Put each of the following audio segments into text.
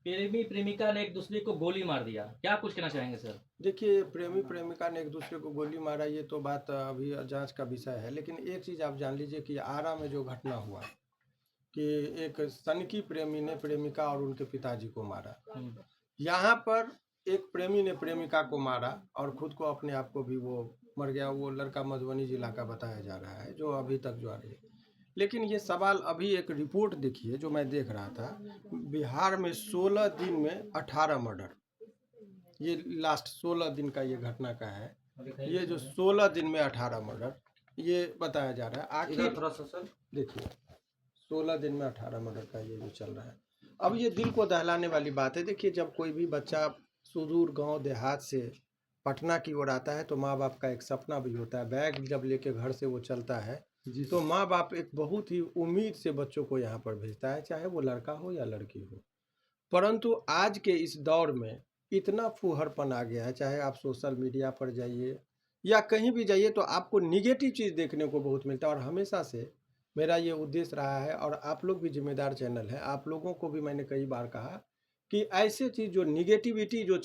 प्रेमी प्रेमिका ने एक दूसरे को गोली मार दिया, क्या कुछ कहना चाहेंगे सर? देखिए, प्रेमी प्रेमिका ने एक दूसरे को गोली मारा, ये तो बात अभी जांच का विषय है। लेकिन एक चीज़ आप जान लीजिए कि आरा में जो घटना हुआ कि एक सनकी प्रेमी ने प्रेमिका और उनके पिताजी को मारा। यहाँ पर एक प्रेमी ने प्रेमिका को मारा और खुद को अपने आप को भी वो मर गया। वो लड़का मधुबनी जिला का बताया जा रहा है, जो अभी तक जो आ रही है। लेकिन ये सवाल, अभी एक रिपोर्ट देखिए जो मैं देख रहा था, बिहार में 16 दिन में 18 मर्डर। ये लास्ट 16 दिन का ये घटना का है। ये जो 16 दिन में 18 मर्डर ये बताया जा रहा है। आखिर थोड़ा सा सर देखिए, 16 दिन में 18 मर्डर का ये जो चल रहा है, अब ये दिल को दहलाने वाली बात है। देखिए, जब कोई भी बच्चा सुदूर गांव देहात से पटना की ओर आता है तो माँ बाप का एक सपना भी होता है। बैग जब लेके घर से वो चलता है तो माँ बाप एक बहुत ही उम्मीद से बच्चों को यहाँ पर भेजता है, चाहे वो लड़का हो या लड़की हो। परंतु आज के इस दौर में इतना फूहड़पन आ गया है, चाहे आप सोशल मीडिया पर जाइए या कहीं भी जाइए तो आपको निगेटिव चीज़ देखने को बहुत मिलता है। और हमेशा से मेरा ये उद्देश्य रहा है, और आप लोग भी जिम्मेदार चैनल है, आप लोगों को भी मैंने कई बार कहा कि ऐसे चीज़ जो निगेटिविटी जो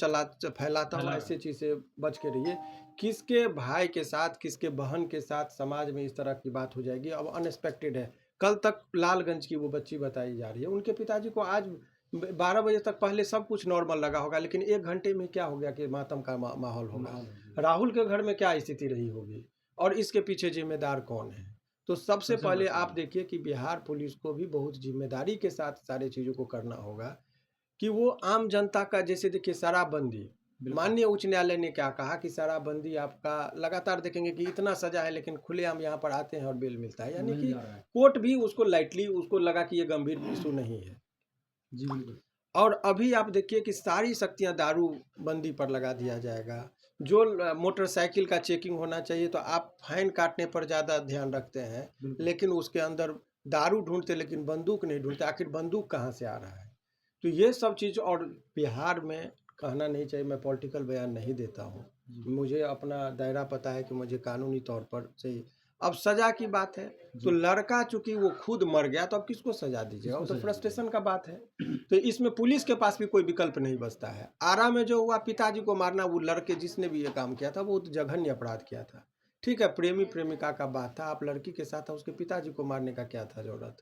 फैलाता हो, ऐसे चीज़ से बच के रहिए। किसके भाई के साथ, किसके बहन के साथ समाज में इस तरह की बात हो जाएगी, अब अनएक्सपेक्टेड है। कल तक लालगंज की वो बच्ची बताई जा रही है, उनके पिताजी को आज 12 बजे तक पहले सब कुछ नॉर्मल लगा होगा, लेकिन 1 घंटे में क्या हो गया कि मातम का माहौल होगा। राहुल के घर में क्या स्थिति रही होगी और इसके पीछे जिम्मेदार कौन है? तो सबसे पहले आप देखिए कि बिहार पुलिस को भी बहुत जिम्मेदारी के साथ सारी चीज़ों को करना होगा कि वो आम जनता का, जैसे देखिए शराबबंदी, माननीय उच्च न्यायालय ने क्या कहा कि शराबबंदी आपका लगातार देखेंगे कि इतना सजा है, लेकिन खुलेआम यहाँ पर आते हैं और बेल मिलता है, यानी कि कोर्ट भी उसको लाइटली उसको लगा कि ये गंभीर इशू नहीं है। जी बिल्कुल। और अभी आप देखिए कि सारी शक्तियां दारू बंदी पर लगा दिया जाएगा। जो मोटरसाइकिल का चेकिंग होना चाहिए तो आप फाइन काटने पर ज़्यादा ध्यान रखते हैं, लेकिन उसके अंदर दारू ढूंढते, लेकिन बंदूक नहीं ढूंढते। आखिर बंदूक कहाँ से आ रहा है? तो ये सब चीज़, और बिहार में कहना नहीं चाहिए, मैं पॉलिटिकल बयान नहीं देता हूँ, मुझे अपना दायरा पता है कि मुझे कानूनी तौर पर सही। अब सजा की बात है तो लड़का चूंकि वो खुद मर गया तो अब किसको सजा दीजिएगा? वो तो फ्रस्ट्रेशन का बात है। तो इसमें पुलिस के पास भी कोई विकल्प नहीं बचता है। आरा में जो हुआ, पिताजी को मारना, वो लड़के जिसने भी ये काम किया था वो तो जघन्य अपराध किया था। ठीक है, प्रेमी प्रेमिका का बात था, आप लड़की के साथ था, उसके पिताजी को मारने का क्या था जरूरत?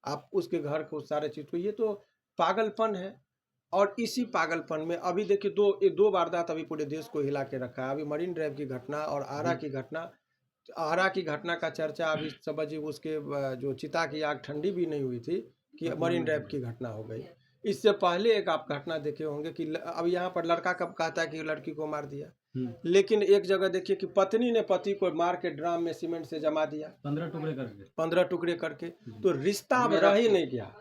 आप उसके घर को सारे चीज को, ये तो पागलपन है। और इसी पागलपन में अभी देखिए दो वारदात अभी पूरे देश को हिला के रखा है। अभी मरीन ड्राइव की घटना और आरा की घटना। आरा की घटना का चर्चा अभी समझिए, उसके जो चिता की आग ठंडी भी नहीं हुई थी कि मरीन ड्राइव की घटना हो गई। इससे पहले एक आप घटना देखे होंगे कि अब यहाँ पर लड़का कब कहता है कि लड़की को मार दिया, लेकिन एक जगह देखिए कि पत्नी ने पति को मार के ड्राम में सीमेंट से जमा दिया, 15 टुकड़े करके। तो रिश्ता अब रह ही नहीं गया।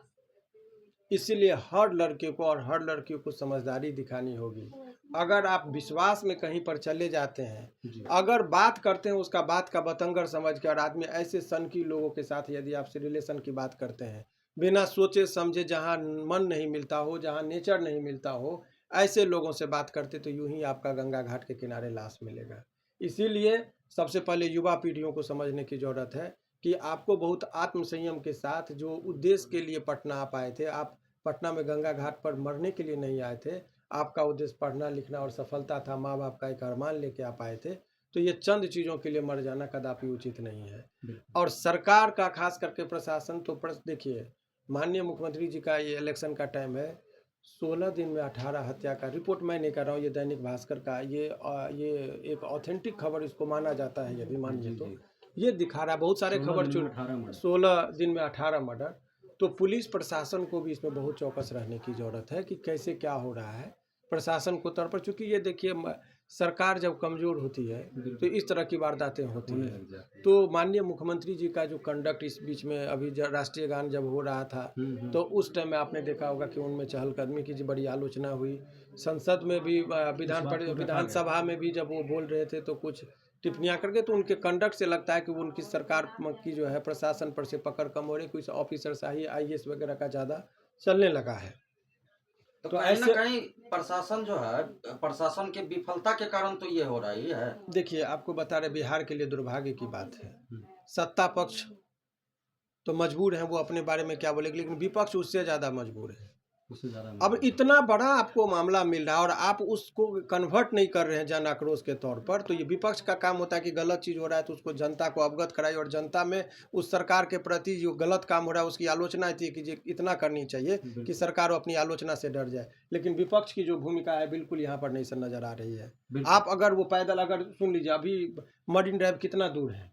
इसीलिए हर लड़के को और हर लड़की को समझदारी दिखानी होगी। अगर आप विश्वास में कहीं पर चले जाते हैं, अगर बात करते हैं उसका बात का बतंगर समझ के, और आदमी ऐसे सनकी लोगों के साथ यदि आपसे रिलेशन की बात करते हैं बिना सोचे समझे, जहां मन नहीं मिलता हो, जहां नेचर नहीं मिलता हो, ऐसे लोगों से बात करते तो यूं ही आपका गंगा घाट के किनारे लाश मिलेगा। इसीलिए सबसे पहले युवा पीढ़ियों को समझने की जरूरत है कि आपको बहुत आत्मसंयम के साथ, जो उद्देश्य के लिए पटना आप आए थे, आप पटना में गंगा घाट पर मरने के लिए नहीं आए थे, आपका उद्देश्य पढ़ना लिखना और सफलता था, माँ बाप का एक अरमान लेके आप आए थे। तो ये चंद चीज़ों के लिए मर जाना कदापि उचित नहीं है। और सरकार का, खास करके प्रशासन, तो देखिए माननीय मुख्यमंत्री जी का ये इलेक्शन का टाइम है, 16 दिन में 18 हत्या का रिपोर्ट मैं नहीं कर रहा हूँ, ये दैनिक भास्कर का, ये एक ऑथेंटिक खबर इसको माना जाता है, यदि मानिए तो ये दिखा रहा है। बहुत सारे खबर 16 दिन में 18 मर्डर। तो पुलिस प्रशासन को भी इसमें बहुत चौकस रहने की ज़रूरत है कि कैसे क्या हो रहा है प्रशासन को तौर पर। चूँकि ये देखिए, सरकार जब कमज़ोर होती है तो इस तरह की वारदातें होती हैं। तो माननीय मुख्यमंत्री जी का जो कंडक्ट इस बीच में, अभी राष्ट्रीय गान जब हो रहा था तो उस टाइम में आपने देखा होगा कि उनमें चहलकदमी की बड़ी आलोचना हुई। संसद में भी, विधानसभा में भी जब वो बोल रहे थे तो कुछ टिप्पणियाँ करके, तो उनके कंडक्ट से लगता है कि उनकी सरकार की जो है प्रशासन पर से पकड़ कम हो रही, कुछ ऑफिसर शाही IAS वगैरह का ज़्यादा चलने लगा है। तो कहीं ना कहीं प्रशासन जो है, प्रशासन के विफलता के कारण तो ये हो रही है। देखिए, आपको बता रहे, बिहार के लिए दुर्भाग्य की बात है, सत्ता पक्ष तो मजबूर है वो अपने बारे में क्या बोलेगी, लेकिन विपक्ष उससे ज़्यादा मजबूर है। उससे ज़्यादा अब इतना बड़ा आपको मामला मिल रहा है और आप उसको कन्वर्ट नहीं कर रहे हैं जन आक्रोश के तौर पर, तो ये विपक्ष का काम होता है कि गलत चीज़ हो रहा है तो उसको जनता को अवगत कराई और जनता में उस सरकार के प्रति जो गलत काम हो रहा है उसकी आलोचना थी कि ये इतना करनी चाहिए कि सरकार अपनी आलोचना से डर जाए। लेकिन विपक्ष की जो भूमिका है बिल्कुल यहाँ पर नहीं से नजर आ रही है। आप अगर वो पैदल, अगर सुन लीजिए अभी मरीन ड्राइव कितना दूर है,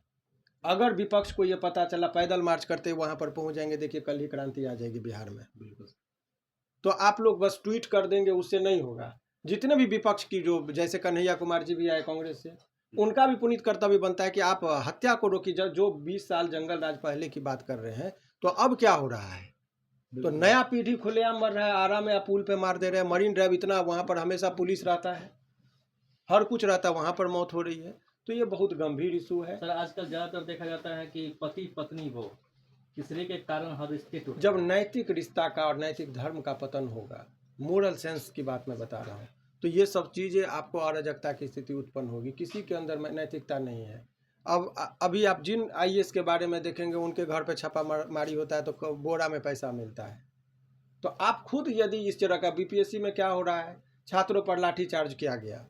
अगर विपक्ष को ये पता चला पैदल मार्च करते वहाँ पर पहुँच जाएंगे, देखिए कल ही क्रांति आ जाएगी बिहार में। बिल्कुल। तो आप लोग बस ट्वीट कर देंगे उससे नहीं होगा। जितने भी विपक्ष की जो, जैसे कन्हैया कुमार जी भी आए कांग्रेस से, उनका भी पुनीत कर्तव्य बनता है कि आप हत्या को रोकी। जो 20 साल जंगल राज पहले की बात कर रहे हैं, तो अब क्या हो रहा है? तो नया पीढ़ी खुलेआम मर रहा है, आरा में आप पुल पे मार दे रहे हैं। मरीन ड्राइव इतना, वहाँ पर हमेशा पुलिस रहता है, हर कुछ रहता है, वहाँ पर मौत हो रही है। तो ये बहुत गंभीर इशू है। सर आजकल ज़्यादातर देखा जाता है कि पति पत्नी हो, तीसरे के कारण हर रिश्ते टूटते जब हैं। नैतिक रिश्ता का और नैतिक धर्म का पतन होगा, मोरल सेंस की बात मैं बता रहा हूँ, तो ये सब चीज़ें आपको अराजकता की स्थिति उत्पन्न होगी। किसी के अंदर में नैतिकता नहीं है। अब अभी आप जिन आईएएस के बारे में देखेंगे, उनके घर पे छापा मारी होता है तो बोरा में पैसा मिलता है। तो आप खुद यदि इस तरह का, बीपीएससी में क्या हो रहा है, छात्रों पर लाठीचार्ज किया गया,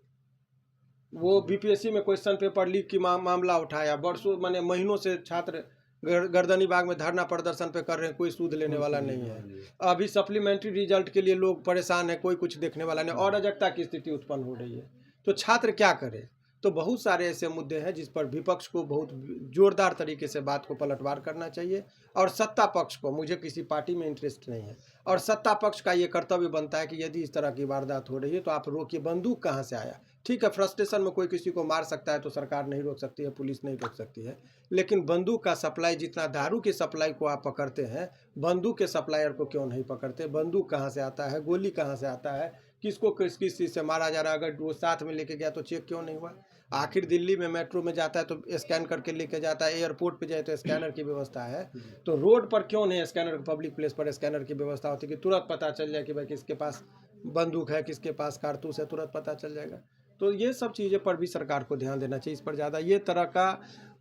वो बीपीएससी में क्वेश्चन पेपर लीक की मामला उठाया, वर्षों माने महीनों से छात्र गर्दनी बाग में धरना प्रदर्शन पे कर रहे हैं, कोई सूद लेने वाला नहीं है। अभी सप्लीमेंट्री रिजल्ट के लिए लोग परेशान है, कोई कुछ देखने वाला नहीं, और अराजकता की स्थिति उत्पन्न हो रही है। तो छात्र क्या करे? तो बहुत सारे ऐसे मुद्दे हैं जिस पर विपक्ष को बहुत जोरदार तरीके से बात को पलटवार करना चाहिए। और सत्ता पक्ष को, मुझे किसी पार्टी में इंटरेस्ट नहीं है, और सत्ता पक्ष का ये कर्तव्य बनता है कि यदि इस तरह की वारदात हो रही है तो आप रोकिए। बंदूक कहाँ से आया? ठीक है, फ्रस्ट्रेशन में कोई किसी को मार सकता है तो सरकार नहीं रोक सकती है, पुलिस नहीं रोक सकती है, लेकिन बंदूक का सप्लाई, जितना दारू की सप्लाई को आप पकड़ते हैं, बंदूक के सप्लायर को क्यों नहीं पकड़ते? बंदूक कहाँ से आता है, गोली कहाँ से आता है, किसको किस किस चीज़ से मारा जा रहा है? अगर वो साथ में लेके गया तो चेक क्यों नहीं हुआ? आखिर दिल्ली में मेट्रो में जाता है तो स्कैन करके लेके जाता है, एयरपोर्ट पे जाए तो स्कैनर की व्यवस्था है, तो रोड पर क्यों नहीं स्कैनर, पब्लिक प्लेस पर स्कैनर की व्यवस्था होती कि तुरंत पता चल जाए कि भाई किसके पास बंदूक है, किसके पास कारतूस है, तुरंत पता चल जाएगा। तो ये सब चीज़ें पर भी सरकार को ध्यान देना चाहिए। इस पर ज़्यादा ये तरह का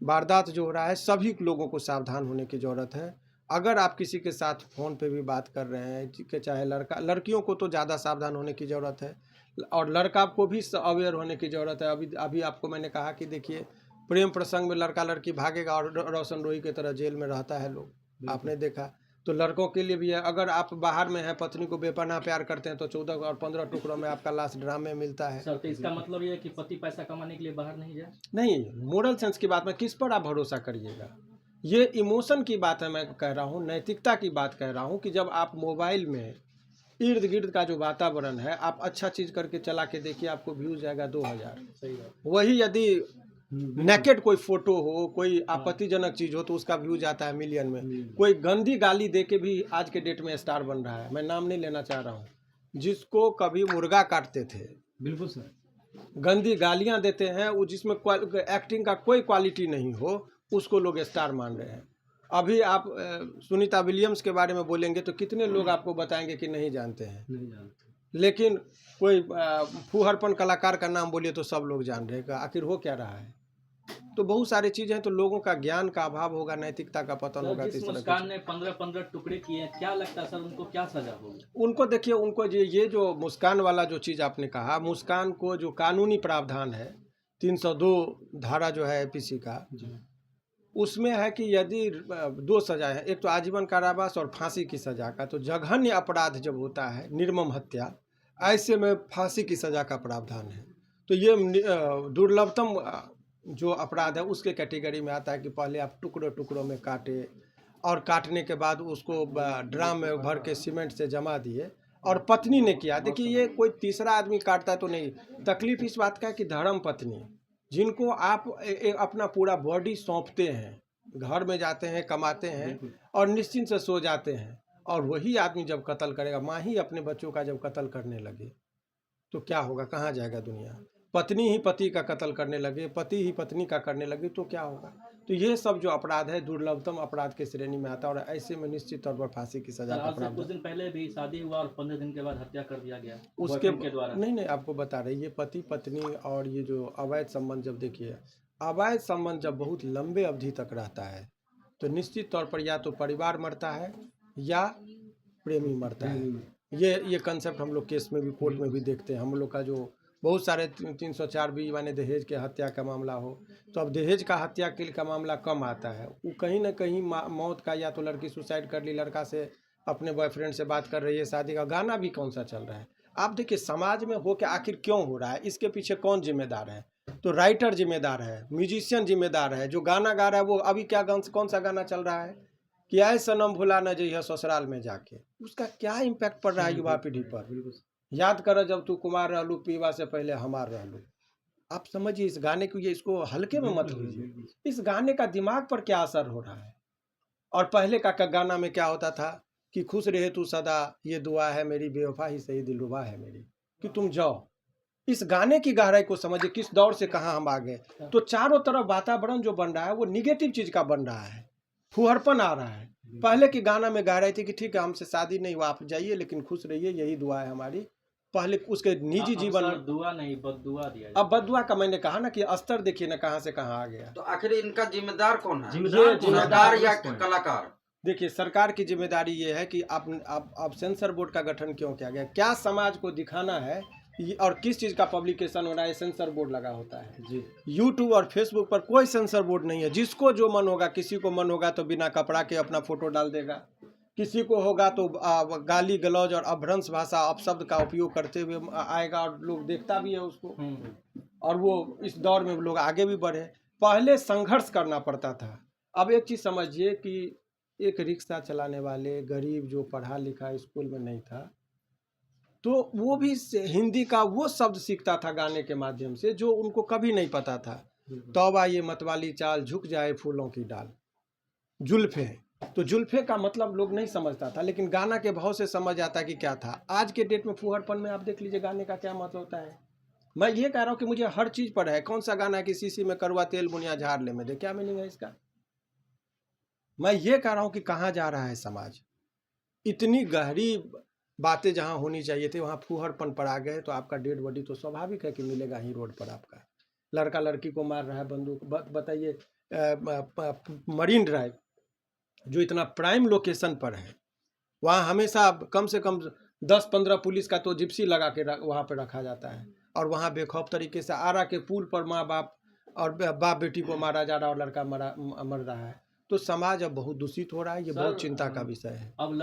वारदात जो हो रहा है, सभी लोगों को सावधान होने की ज़रूरत है। अगर आप किसी के साथ फ़ोन पे भी बात कर रहे हैं, कि चाहे लड़का, लड़कियों को तो ज़्यादा सावधान होने की ज़रूरत है, और लड़का को भी अवेयर होने की ज़रूरत है। अभी आपको मैंने कहा कि देखिए, प्रेम प्रसंग में लड़का लड़की भागेगा और रोशन रोही की तरह जेल में रहता है लोग, आपने देखा। तो लड़कों के लिए भी है, अगर आप बाहर में हैं, पत्नी को बेपनाह प्यार करते हैं, तो 14 और 15 टुकड़ों में आपका लाश ड्राम में मिलता है। सर तो इसका मतलब ये है कि पति पैसा कमाने के लिए बाहर नहीं जाए? नहीं, मोरल सेंस की बात में किस पर आप भरोसा करिएगा? ये इमोशन की बात है, मैं कह रहा हूँ, नैतिकता की बात कह रहा हूँ कि जब आप मोबाइल में इर्द गिर्द का जो वातावरण है, आप अच्छा चीज़ करके चला के देखिए, आपको व्यूज़ जाएगा 2000। सही बात। वही यदि नेकेड कोई फोटो हो, कोई आपत्तिजनक चीज हो, तो उसका व्यू जाता है मिलियन में। कोई गंदी गाली दे के भी आज के डेट में स्टार बन रहा है। मैं नाम नहीं लेना चाह रहा हूँ, जिसको कभी मुर्गा काटते थे, बिल्कुल सर, गंदी गालियां देते हैं, वो जिसमें एक्टिंग का कोई क्वालिटी नहीं हो, उसको लोग स्टार मान रहे हैं। अभी आप सुनीता विलियम्स के बारे में बोलेंगे तो कितने लोग आपको बताएंगे कि नहीं जानते हैं, नहीं जानते। लेकिन कोई फूहरपन कलाकार का नाम बोलिए तो सब लोग जान रहे हैं। आखिर हो क्या रहा है? तो बहुत सारी चीजें हैं। तो लोगों का ज्ञान का अभाव होगा, नैतिकता का पतन होगा। जिस मुस्कान ने 15-15 टुकड़े किए, क्या लगता है सर उनको क्या सजा होगी? उनको देखिए, उनको ये जो मुस्कान वाला जो चीज़ आपने कहा, मुस्कान को जो कानूनी प्रावधान है 302 धारा जो है एपीसी का, उसमें है कि यदि 2 सजा है, एक तो आजीवन कारावास और फांसी की सजा का। तो जघन्य अपराध जब होता है, निर्मम हत्या, ऐसे में फांसी की सजा का प्रावधान है। तो ये दुर्लभतम जो अपराध है उसके कैटेगरी में आता है कि पहले आप टुकड़ों टुकड़ों में काटे, और काटने के बाद उसको ड्राम में भर के सीमेंट से जमा दिए, और पत्नी ने किया। देखिए, ये कोई तीसरा आदमी काटता है तो नहीं। तकलीफ इस बात का है कि धर्म पत्नी, जिनको आप अपना पूरा बॉडी सौंपते हैं, घर में जाते हैं, कमाते हैं और निश्चिंत से सो जाते हैं, और वही आदमी जब कत्ल करेगा, माँ ही अपने बच्चों का जब कत्ल करने लगे, तो क्या होगा? कहाँ जाएगा दुनिया? पत्नी ही पति का कत्ल करने लगे, पति ही पत्नी का करने लगे, तो क्या होगा? तो ये सब जो अपराध है दुर्लभतम अपराध के श्रेणी में आता है, और ऐसे में निश्चित तौर पर फांसी की सजा का प्रावधान। कुछ दिन पहले भी शादी हुआ और 15 दिन के बाद हत्या कर दिया गया उसके के द्वारा। नहीं, आपको बता रहे, ये पति पत्नी और ये जो अवैध संबंध, जब देखिए अवैध संबंध जब बहुत लंबे अवधि तक रहता है, तो निश्चित तौर पर या तो परिवार मरता है या प्रेमी मरता है। ये कंसेप्ट हम लोग केस में भी, कोर्ट में भी देखते हैं। हम लोग का जो बहुत सारे 304 भी माने दहेज के हत्या का मामला हो, तो अब दहेज का हत्या किल का मामला कम आता है। वो कहीं ना कहीं मौत का, या तो लड़की सुसाइड कर ली, लड़का से अपने बॉयफ्रेंड से बात कर रही है, शादी का गाना भी कौन सा चल रहा है। आप देखिए समाज में हो के आखिर क्यों हो रहा है, इसके पीछे कौन जिम्मेदार है। तो राइटर जिम्मेदार है, म्यूजिशियन जिम्मेदार है, जो गाना गा रहा है वो अभी क्या कौन सा गाना चल रहा है कि आए सनम भुला न जइह ससुराल में जाके, उसका क्या इम्पैक्ट पड़ रहा है युवा पीढ़ी पर। याद कर जब तू कुमार रहलू, पीवा से पहले हमार रहलू। आप समझिए इस गाने को, ये इसको हल्के में मत लीजिए। इस गाने का दिमाग पर क्या असर हो रहा है। और पहले का गाना में क्या होता था कि खुश रहे तू सदा, ये दुआ है मेरी, बेवफा ही सही दिलरुबा है मेरी, कि तुम जाओ। इस गाने की गहराई को समझिए, किस दौर से कहाँ हम आ गए। तो चारों तरफ वातावरण जो बन रहा है वो निगेटिव चीज का बन रहा है, फुहरपन आ रहा है। पहले के गाना में गहराई थी कि ठीक है हमसे शादी नहीं हुआ, आप जाइए लेकिन खुश रहिए, यही दुआ है हमारी। पहले उसके निजी जीवन में दुआ नहीं बद्दुआ दिया। अब बद्दुआ का मैंने कहा ना कि स्तर देखिए ना कहाँ से कहाँ आ गया। तो आखिर इनका जिम्मेदार कौन है, जिम्मेदार सरकार या कलाकार? देखिए सरकार की जिम्मेदारी ये है कि आप सेंसर बोर्ड का गठन क्यों किया गया, क्या समाज को दिखाना है और किस चीज़ का पब्लिकेशन हो रहा है, सेंसर बोर्ड लगा होता है जी। यूट्यूब और फेसबुक पर कोई सेंसर बोर्ड नहीं है। जिसको जो मन होगा, किसी को मन होगा तो बिना कपड़ा के अपना फोटो डाल देगा, किसी को होगा तो गाली गलौज और अभ्रंश भाषा अपशब्द का उपयोग करते हुए आएगा, और लोग देखता भी है उसको। और वो इस दौर में लोग आगे भी बढ़े। पहले संघर्ष करना पड़ता था। अब एक चीज़ समझिए कि एक रिक्शा चलाने वाले गरीब जो पढ़ा लिखा स्कूल में नहीं था, तो वो भी हिंदी का वो शब्द सीखता था गाने के माध्यम से जो उनको कभी नहीं पता था। तौबा ये मतवाली चाल, झुक जाए फूलों की डाल, जुल्फे। तो जुल्फे का मतलब लोग नहीं समझता था, लेकिन गाना के भाव से समझ आता कि क्या था। आज के डेट में फुहरपन में आप देख लीजिए गाने का क्या मतलब होता है। मैं ये कह रहा हूँ कि मुझे हर चीज़ पर है, कौन सा गाना है कि शीशी में कड़वा तेल बुनिया झाड़ ले में दे, क्या मीनिंग है इसका। मैं ये कह रहा हूँ कि कहाँ जा रहा है समाज। इतनी गहरी बातें जहाँ होनी चाहिए थी वहाँ फुहरपन पर आ गए। तो आपका डेड बॉडी तो स्वाभाविक है कि मिलेगा ही रोड पर। आपका लड़का लड़की को मार रहा है बंदूक। बताइए मरीन ड्राइव जो इतना प्राइम लोकेशन पर है, वहाँ हमेशा कम से कम 10-15 पुलिस का तो जिप्सी लगा के वहाँ पर रखा जाता है। और वहाँ बेखौफ तरीके से आरा के पुल पर माँ बाप और बाप बेटी को मारा जा रहा है और लड़का मर रहा है। तो समाज अब बहुत दूषित हो रहा है। ये बहुत चिंता का विषय है। अब